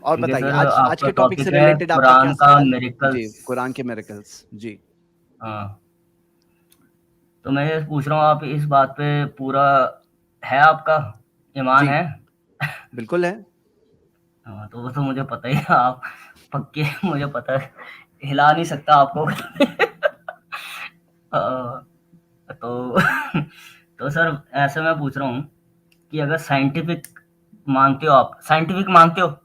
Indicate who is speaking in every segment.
Speaker 1: और
Speaker 2: ठीक है
Speaker 1: बताइए
Speaker 2: सर,
Speaker 1: आज
Speaker 2: आपका
Speaker 1: के टॉपिक से
Speaker 2: टॉपिक है
Speaker 1: रिलेटेड आपका क्या
Speaker 2: कुरान का
Speaker 1: सवाल है? जी,
Speaker 2: मिरेकल्स।
Speaker 1: कुरान के मिरेकल्स। जी
Speaker 2: हाँ, तो मैं ये पूछ रहा हूँ, आप इस बात पे पूरा है आपका ईमान
Speaker 1: जी,
Speaker 2: है?
Speaker 1: बिल्कुल है।
Speaker 2: हाँ, तो वो तो मुझे पता ही है, आप पक्के मुझे पता है, हिला नहीं सकता आपको। तो तो सर ऐसे मैं पूछ रहा हूँ कि अगर साइंटिफिक मानते हो, आप साइंटिफिक मानते हो?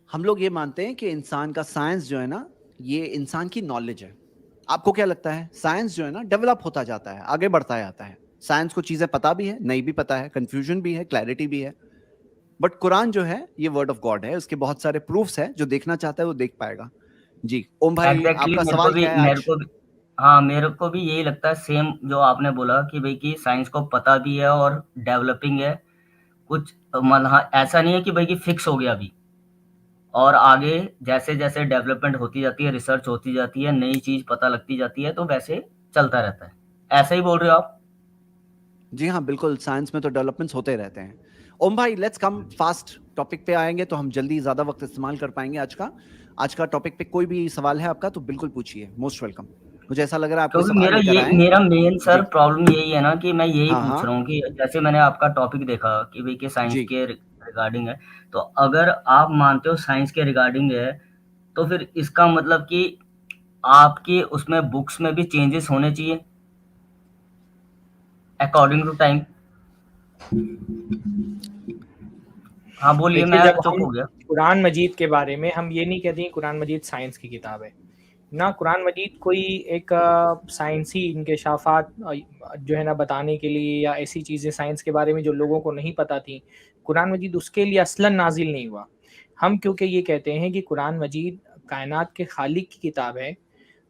Speaker 1: हम लोग ये मानते हैं कि इंसान का साइंस जो है ना, ये इंसान की नॉलेज है। आपको क्या लगता है? साइंस जो है ना डेवलप होता जाता है, आगे बढ़ता जाता है। साइंस को चीजें पता भी है, नहीं भी पता है, कंफ्यूजन भी है, क्लैरिटी भी है। बट कुरान जो है ये वर्ड ऑफ गॉड है, उसके बहुत सारे प्रूफ्स है, जो देखना चाहता है वो देख पाएगा। जी ओम भाई,
Speaker 2: एग्जैक्टली
Speaker 1: आपका
Speaker 2: मेरे को
Speaker 1: सवाल
Speaker 2: भी
Speaker 1: क्या है
Speaker 2: मेरे
Speaker 1: आज?
Speaker 2: को भी हाँ, मेरे को भी यही लगता है, सेम जो आपने बोला कि भाई कि साइंस को पता भी है और डेवलपिंग है कुछ, मतलब हाँ, ऐसा नहीं है कि भाई कि फिक्स हो गया अभी, और आगे जैसे जैसे डेवलपमेंट होती जाती है, रिसर्च होती जाती है, नई चीज पता लगती जाती है, तो वैसे चलता रहता है। ऐसा ही बोल रहे हो आप?
Speaker 1: जी हाँ, बिल्कुल, साइंस में तो डेवलपमेंट्स होते रहते हैं। ओम भाई, लेट्स कम फास्ट, टॉपिक पे आएंगे तो हम जल्दी ज्यादा वक्त इस्तेमाल कर पाएंगे आज का टॉपिक पे कोई भी सवाल है आपका तो बिल्कुल पूछिए, मोस्ट वेलकम। मुझे ऐसा लग रहा है आप कोई
Speaker 2: क्योंकि
Speaker 1: सवाल लेकर आए हैं।
Speaker 2: मेरा मेन सर
Speaker 1: जी
Speaker 2: प्रॉब्लम यही है ना, कि मैं यही
Speaker 1: हाँ हाँ।
Speaker 2: पूछ रहा हूँ कि जैसे मैंने आपका टॉपिक देखा कि भाई कि साइंस
Speaker 1: जी
Speaker 2: के रिगार्डिंग है, तो अगर आप मानते हो साइंस के रिगार्डिंग है, तो फिर इसका मतलब कि आपकी उसमें बुक्स में भी चेंजेस होने चाहिए अकॉर्डिंग टू टाइम। हाँ बोलिए,
Speaker 3: देखिए,
Speaker 2: मैं
Speaker 3: जब
Speaker 2: चुप
Speaker 3: हम
Speaker 2: हो गया।
Speaker 3: कुरान मजीद के बारे में हम ये नहीं कहते हैं कुरान मजीद साइंस की किताब है ना। कुरान मजीद कोई एक साइंसी इंकशाफात जो है ना बताने के लिए, या ऐसी चीज़ें साइंस के बारे में जो लोगों को नहीं पता थी, कुरान मजीद उसके लिए असलन नाजिल नहीं हुआ। हम क्योंकि ये कहते हैं कि कुरान मजीद कायनात के खालिक की किताब है,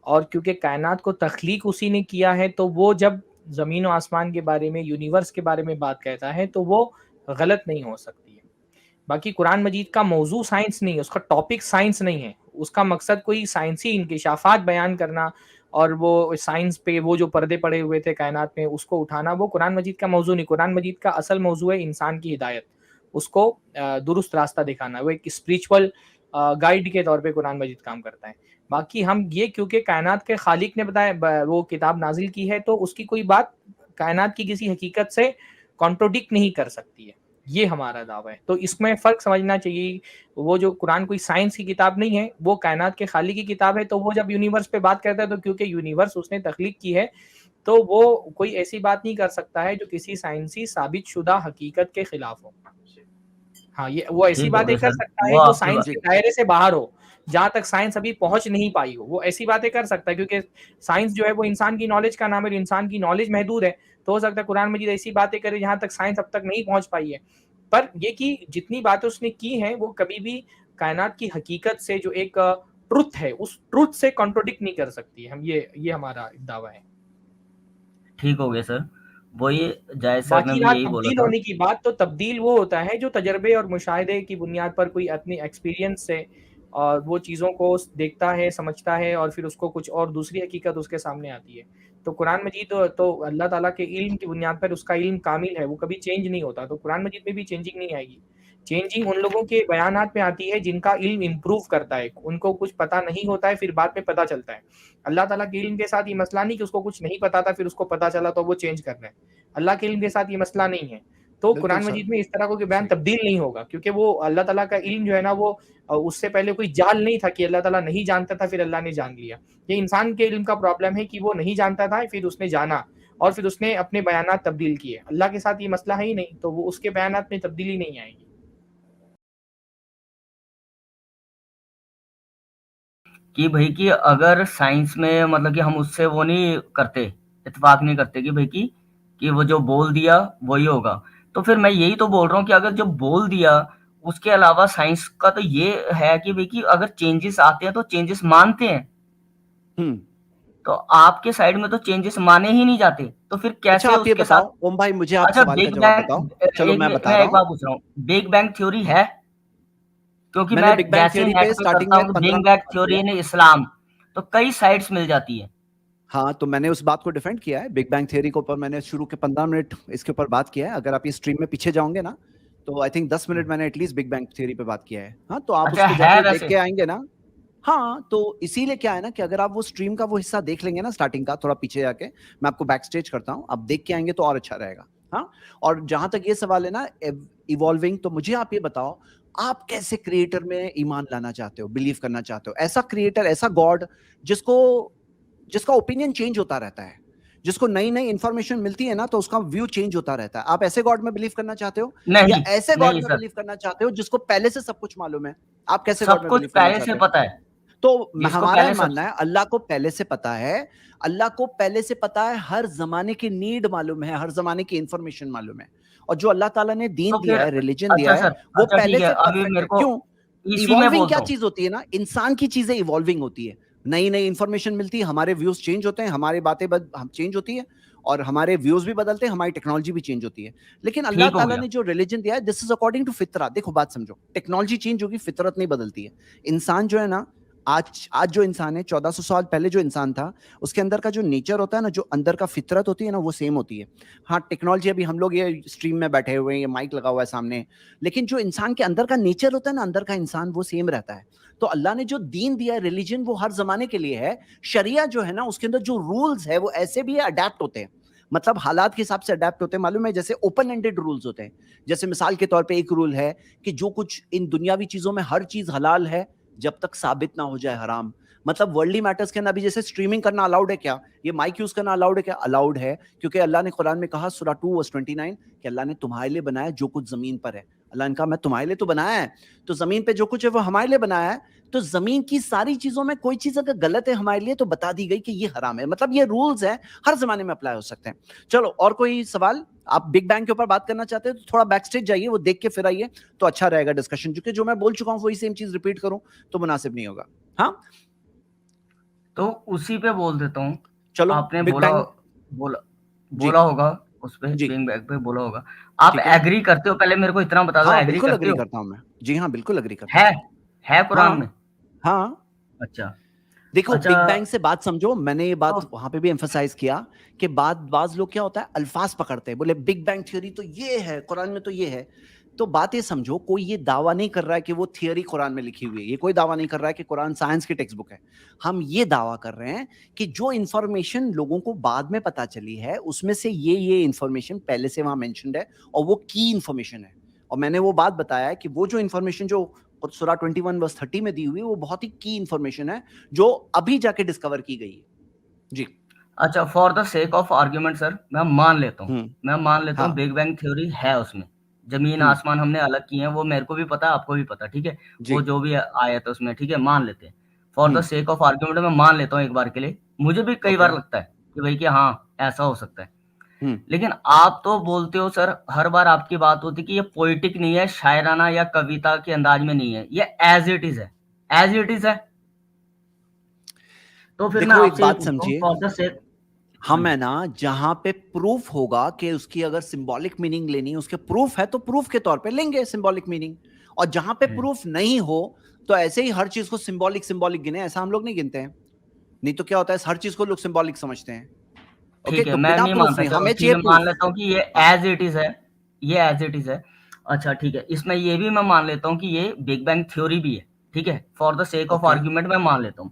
Speaker 3: और क्योंकि कायनात को तख्लीक उसी ने किया है, तो वो जब ज़मीन और आसमान के बारे में, यूनिवर्स के बारे में बात कहता है, तो वो गलत नहीं हो सकती है। बाकी कुरान मजीद का मौजू साइंस नहीं है, उसका टॉपिक साइंस नहीं है, उसका मकसद कोई साइंसी इंकिशाफात बयान करना और वो साइंस पे वो जो पर्दे पड़े हुए थे कायनात में उसको उठाना, वो कुरान मजीद का मौजू नहीं। कुरान मजीद का असल मौजू है इंसान की हिदायत, उसको दुरुस्त रास्ता दिखाना। वो एक स्पिरिचुअल गाइड के तौर पे कुरान मजीद काम करता है। बाकी हम ये क्योंकि कायनात के खालिक ने बताया वो किताब नाजिल की है, तो उसकी कोई बात कायनात की किसी हकीकत से कॉन्ट्रोडिक्ट नहीं कर सकती है, ये हमारा दावा है। तो इसमें फ़र्क समझना चाहिए। वो जो कुरान कोई साइंस की किताब नहीं है, वो कायनात के खालिक की किताब है। तो वो जब यूनिवर्स पे बात करता है, तो क्योंकि यूनिवर्स उसने तख्लीक की है, तो वो कोई ऐसी बात नहीं कर सकता है जो किसी साइंसी साबित शुदा हकीकत के खिलाफ हो। हाँ, ये वो ऐसी
Speaker 2: ठीक हो
Speaker 3: बातें
Speaker 2: गया
Speaker 3: कर
Speaker 2: सर,
Speaker 3: सकता
Speaker 2: वो
Speaker 3: है जो
Speaker 2: आपकी
Speaker 3: साइंस
Speaker 2: बात।
Speaker 3: के
Speaker 1: जी
Speaker 3: दायरे से बाहर हो, जहाँ तक साइंस अभी पहुँच नहीं पाई हो, वो ऐसी बातें कर सकता है। क्योंकि साइंस जो है वो इंसान की नॉलेज का नाम है, इंसान की नॉलेज महदूद है। तो हो सकता है कुरान मजीद ऐसी बातें करे जहाँ तक साइंस अब तक नहीं पहुँच पाई है। पर ये कि जितनी बातें उसने की हैं, वो कभी भी कायनात की हकीकत से जो एक ट्रुथ है, उस ट्रुथ से कॉन्ट्रोडिक्ट नहीं कर सकती है। हम ये हमारा दावा है।
Speaker 2: ठीक हो गया सर, वही जायज सर ने
Speaker 3: बाकी
Speaker 2: भी
Speaker 3: रहा
Speaker 2: यही बोला
Speaker 3: तब्दील
Speaker 2: था।
Speaker 3: होने की बात, तो तब्दील वो होता है जो तजर्बे और मुशाहिदे की बुनियाद पर कोई अपनी एक्सपीरियंस से और वो चीज़ों को देखता है, समझता है, और फिर उसको कुछ और दूसरी हकीकत उसके सामने आती है। तो कुरान मजीद तो अल्लाह ताला के इल्म की बुनियाद पर उसका इल्म कामिल है, वो कभी चेंज नहीं होता। तो कुरान मजीद में भी चेंजिंग नहीं आएगी। चेंजिंग उन लोगों के बयानात में आती है जिनका इल्म इम्प्रूव करता है, उनको कुछ पता नहीं होता है, फिर बाद में पता चलता है। अल्लाह ताला के इल्म के साथ ये मसला नहीं कि उसको कुछ नहीं पता था, फिर उसको पता चला तो वो चेंज कर रहे हैं। अल्लाह के इल्म के साथ ये मसला नहीं है। तो
Speaker 1: बिल्कुल
Speaker 3: कुरान
Speaker 1: सर,
Speaker 3: मजीद में इस तरह का बयान
Speaker 1: सही।
Speaker 3: तब्दील नहीं होगा, क्योंकि वो अल्लाह ताला का इल्म जो है ना, वो उससे पहले कोई जाल नहीं था कि अल्लाह ताला नहीं जानता था, फिर अल्लाह ने जान लिया। ये इंसान के इल्म का प्रॉब्लम है कि वो नहीं जानता था, फिर उसने जाना और फिर उसने अपने बयानात तब्दील किए। अल्लाह के साथ ये मसला है ही नहीं, तो वो उसके बयानात में तब्दीली नहीं आएगी।
Speaker 2: कि भाई कि अगर साइंस में मतलब कि हम उससे वो नहीं करते, इत्तेफाक नहीं करते कि भाई कि वो जो बोल दिया वही होगा, तो फिर मैं यही तो बोल रहा हूँ कि अगर जो बोल दिया, उसके अलावा साइंस का तो ये है कि भाई कि अगर चेंजेस आते हैं तो चेंजेस मानते हैं,
Speaker 1: हम्म।
Speaker 2: तो आपके साइड में तो चेंजेस माने ही नहीं जाते, तो फिर
Speaker 1: अच्छा
Speaker 2: कैसे
Speaker 1: आप ये
Speaker 2: उसके साथ?
Speaker 1: बताओ ओम भाई, मुझे आप
Speaker 2: अच्छा,
Speaker 1: सवाल का
Speaker 2: बिग
Speaker 1: जवाब बताओ।
Speaker 2: बैंग,
Speaker 1: चलो
Speaker 2: एक
Speaker 1: मैं बता
Speaker 2: मैं
Speaker 1: रहा
Speaker 2: एक
Speaker 1: हूँ।
Speaker 2: बात पूछ रहा हूँ, बिग बैंग थ्योरी है? क्योंकि
Speaker 1: मैंने
Speaker 2: मैं
Speaker 1: बिग बैंग
Speaker 2: जैसे ही
Speaker 1: थ्योरी
Speaker 2: नेट
Speaker 1: पे
Speaker 2: पे
Speaker 1: स्टार्टिंग
Speaker 2: करता
Speaker 1: में
Speaker 2: हूँ
Speaker 1: 15
Speaker 2: बिग
Speaker 1: मिनट
Speaker 2: बैंग
Speaker 1: बात
Speaker 2: थ्योरी
Speaker 1: किया है।
Speaker 2: इन इस्लाम, तो कई साइट्स मिल जाती है।
Speaker 1: हाँ, तो मैंने उस बात को डिफेंड किया है, बिग बैंग थ्योरी के ऊपर मैंने शुरू के 15 मिनट इसके ऊपर बात किया है। अगर आप ये स्ट्रीम में पीछे जाओगे ना, तो आई थिंक 10 मिनट मैंने एटलीस्ट बिग बैंग थ्योरी पे बात किया है। हाँ, तो आप
Speaker 2: अच्छा
Speaker 1: उसको
Speaker 2: है
Speaker 1: जाके देख
Speaker 2: वैसे?
Speaker 1: के आएंगे ना। हाँ, तो इसीलिए क्या है ना कि अगर आप वो स्ट्रीम का वो हिस्सा देख लेंगे ना स्टार्टिंग का, थोड़ा पीछे जाके, मैं आपको बैक स्टेज करता हूँ, आप देख के आएंगे तो और अच्छा रहेगा। हाँ, और जहां तक ये सवाल है ना इवॉल्विंग, तो मुझे आप ये बताओ, आप कैसे क्रिएटर में ईमान लाना चाहते हो, बिलीव करना चाहते हो? ऐसा क्रिएटर, ऐसा गॉड जिसका ओपिनियन चेंज होता रहता है, जिसको नई नई इंफॉर्मेशन मिलती है ना तो उसका व्यू चेंज होता रहता है। आप ऐसे गॉड में बिलीव करना चाहते हो, या
Speaker 2: नहीं,
Speaker 1: ऐसे गॉड
Speaker 2: नहीं
Speaker 1: में
Speaker 2: सर,
Speaker 1: बिलीव करना चाहते हो जिसको पहले से सब कुछ मालूम है? आप कैसे गॉड
Speaker 2: सब
Speaker 1: में
Speaker 2: कुछ
Speaker 1: बिलीव करना
Speaker 2: पहले
Speaker 1: चाहते
Speaker 2: से
Speaker 1: हो?
Speaker 2: पता है,
Speaker 1: तो
Speaker 2: जिसको
Speaker 1: हमारा
Speaker 2: पहले
Speaker 1: ये
Speaker 2: सब
Speaker 1: मानना है अल्लाह को पहले से पता है, अल्लाह को पहले से पता है, हर जमाने की नीड मालूम है, हर जमाने की इंफॉर्मेशन मालूम है, और जो अल्लाह ताला ने दीन
Speaker 2: तो फिर
Speaker 1: दिया है, रिलीजन दिया
Speaker 2: अच्छा
Speaker 1: है,
Speaker 2: सर,
Speaker 1: वो
Speaker 2: अच्छा
Speaker 1: पहले
Speaker 2: ठीक है,
Speaker 1: से
Speaker 2: अभी
Speaker 1: परफेक्ट
Speaker 2: मेरे
Speaker 1: है।
Speaker 2: को
Speaker 1: क्यों?
Speaker 2: इसी में
Speaker 1: इवॉल्विंग क्या
Speaker 2: बोलता हूँ।
Speaker 1: चीज होती है ना, इंसान की चीजें इवॉल्विंग होती है, नई नई इंफॉर्मेशन मिलती है, हमारे व्यूज चेंज होते हैं, हमारी बातें हम चेंज होती है, और हमारे व्यूज भी बदलते हैं, हमारी टेक्नोलॉजी भी चेंज होती है। लेकिन अल्लाह
Speaker 2: ठीक हो
Speaker 1: ताला
Speaker 2: गया।
Speaker 1: ने जो रिलीजन दिया है, दिस इज अकॉर्डिंग टू फितरा। देखो बात समझो, टेक्नोलॉजी चेंज होगी, फितरत नहीं बदलती है। इंसान जो है ना, आज जो इंसान है, 1400 साल पहले जो इंसान था, उसके अंदर का जो नेचर होता है ना, जो अंदर का फितरत होती है ना, वो सेम होती है। हाँ, टेक्नोलॉजी, अभी हम लोग ये स्ट्रीम में बैठे हुए हैं, ये माइक लगा हुआ है सामने, लेकिन जो इंसान के अंदर का नेचर होता है ना, अंदर का इंसान, वो सेम रहता है। तो अल्लाह ने जो दीन दिया है, रिलीजन, वो हर जमाने के लिए है। शरिया जो है ना, उसके अंदर जो रूल्स है वो ऐसे भी अडेप्ट होते हैं, मतलब हालात के हिसाब से अडेप्ट होते हैं। मालूम है, जैसे ओपन एंडेड रूल्स होते हैं। जैसे मिसाल के तौर पे एक रूल है कि जो कुछ इन दुनियावी चीजों में हर चीज हलाल है जब तक साबित ना हो जाए हराम। मतलब वर्ल्डली मैटर्स के अंदर अभी जैसे स्ट्रीमिंग करना अलाउड है क्या, ये माइक यूज करना अलाउड है क्या? अलाउड है, क्योंकि अल्लाह ने कुरान में कहा, सूरा 2 वर्स 29, कि अल्लाह ने तुम्हारे लिए बनाया जो कुछ जमीन पर है। अल्लाह ने कहा मैं तुम्हारे लिए तो बनाया है, तो जमीन पे जो कुछ है वो हमारे लिए बनाया है। तो जमीन की सारी चीजों में कोई चीज अगर गलत है हमारे लिए, तो बता दी गई कि ये हराम है। मतलब ये रूल्स हैं, हर जमाने में अप्लाई हो सकते हैं। चलो, और कोई सवाल? आप बिग बैंग के ऊपर बात करना चाहते हैं तो थोड़ा बैक स्टेज जाइए, वो देख के फिर आइए, तो अच्छा रहेगा डिस्कशन, क्योंकि जो मैं बोल चुका हूं वही सेम चीज रिपीट करूं तो मुनासिब नहीं होगा। हाँ,
Speaker 2: तो उसी पे बोल देता हूँ।
Speaker 1: चलो
Speaker 2: आपने
Speaker 1: बिग
Speaker 2: बोला
Speaker 1: बैंग।
Speaker 2: बोला
Speaker 1: जी
Speaker 2: बोला होगा, उस पे
Speaker 1: जी,
Speaker 2: बिग बैग पे बोला होगा। आप
Speaker 1: ठीक है।
Speaker 2: एग्री करते हो? पहले मेरे को इतना बता दो,
Speaker 1: हाँ,
Speaker 2: एग्री
Speaker 1: बिल्कुल
Speaker 2: करते
Speaker 1: अग्री
Speaker 2: हो?
Speaker 1: करता हूं मैं। जी हाँ, बिल्कुल अग्री करता
Speaker 2: है
Speaker 1: हूं।
Speaker 2: है कुरान
Speaker 1: हाँ
Speaker 2: में?
Speaker 1: हाँ,
Speaker 2: अच्छा,
Speaker 1: देखो
Speaker 2: अच्छा।
Speaker 1: बिग बैंग से बात समझो, मैंने ये
Speaker 2: तो
Speaker 1: बात वहां पे भी एम्फसाइज किया कि बाज लोग क्या होता है, अल्फाज पकड़ते हैं, बोले बिग बैंग थ्योरी तो ये है, कुरान में तो ये है। तो बात ये समझो, कोई ये दावा नहीं कर रहा है कि वो थियरी कुरान में लिखी हुई है, ये कोई दावा नहीं कर रहा है कि कुरान साइंस की टेक्स्ट बुक है। हम ये दावा कर रहे हैं कि जो इंफॉर्मेशन लोगों को बाद में पता चली है, उसमें से ये इंफॉर्मेशन पहले से वहां मेंशन्ड है, और वो की इंफॉर्मेशन है। और मैंने वो बात बताया है कि वो जो इंफॉर्मेशन जो सूरा 21 वर्स 30 में दी हुई है, वो बहुत ही की इंफॉर्मेशन है, जो अभी जाके डिस्कवर की गई है। जी।
Speaker 2: अच्छा, for the sake of argument sir, मैं मान लेता हूँ, मैं मान लेता हूँ
Speaker 1: हाँ।
Speaker 2: बिग बैंग थ्योरी है उसमें। जमीन
Speaker 1: हम्म।
Speaker 2: आसमान हमने अलग किए हैं, वो मेरे को भी पता है, आपको भी पता है, ठीक है?
Speaker 1: जी।
Speaker 2: वो जो भी आया था उसमें, ठीक है, मान लेते हैं। For the
Speaker 1: hmm.
Speaker 2: Sake of argument मैं मान लेता हूँ एक बार के लिए। मुझे भी कई
Speaker 1: ओके।
Speaker 2: बार लगता है कि भाई कि हाँ, ऐसा हो सकता है।
Speaker 1: हम्म।
Speaker 2: लेकिन आप तो बोलते हो सर, हर बार आपकी बात होती है कि ये पोएटिक नहीं है, शायराना या कविता के अंदाज में नहीं है, ये एज इट इज है, एज इट इज है। तो फिर मैं
Speaker 1: देखो एक
Speaker 2: आपसे ये
Speaker 1: बात
Speaker 2: पूछता हूँ,
Speaker 1: समझिए,
Speaker 2: फॉर द सेक। हाँ
Speaker 1: हम है
Speaker 2: जी।
Speaker 1: ना, जहां पे प्रूफ होगा कि उसकी अगर सिंबॉलिक मीनिंग लेनी है, उसके प्रूफ है तो प्रूफ के तौर पे लेंगे सिंबॉलिक मीनिंग। और जहां पे प्रूफ नहीं हो, तो ऐसे ही हर चीज को सिंबॉलिक सिंबॉलिक गिने, ऐसा हम लोग नहीं गिनते हैं। नहीं तो क्या होता है, हर चीज को लोग सिंबॉलिक समझते हैं। ओके,
Speaker 2: ठीक है,
Speaker 1: तो
Speaker 2: मैं
Speaker 1: बिना
Speaker 2: नहीं
Speaker 1: प्रूफ
Speaker 2: मानता,
Speaker 1: नहीं,
Speaker 2: चलो
Speaker 1: हमें
Speaker 2: ठीक
Speaker 1: चाहिए
Speaker 2: है, मान
Speaker 1: प्रूफ।
Speaker 2: लेता हूँ कि ये
Speaker 1: हाँ।
Speaker 2: एज इट इज है, ये एज इट इज है। अच्छा ठीक है, इसमें ये भी मैं मान लेता हूँ कि ये बिग बैंग थ्योरी भी है, ठीक है, for the sake of
Speaker 1: okay.
Speaker 2: Argument मैं मान लेता हूँ।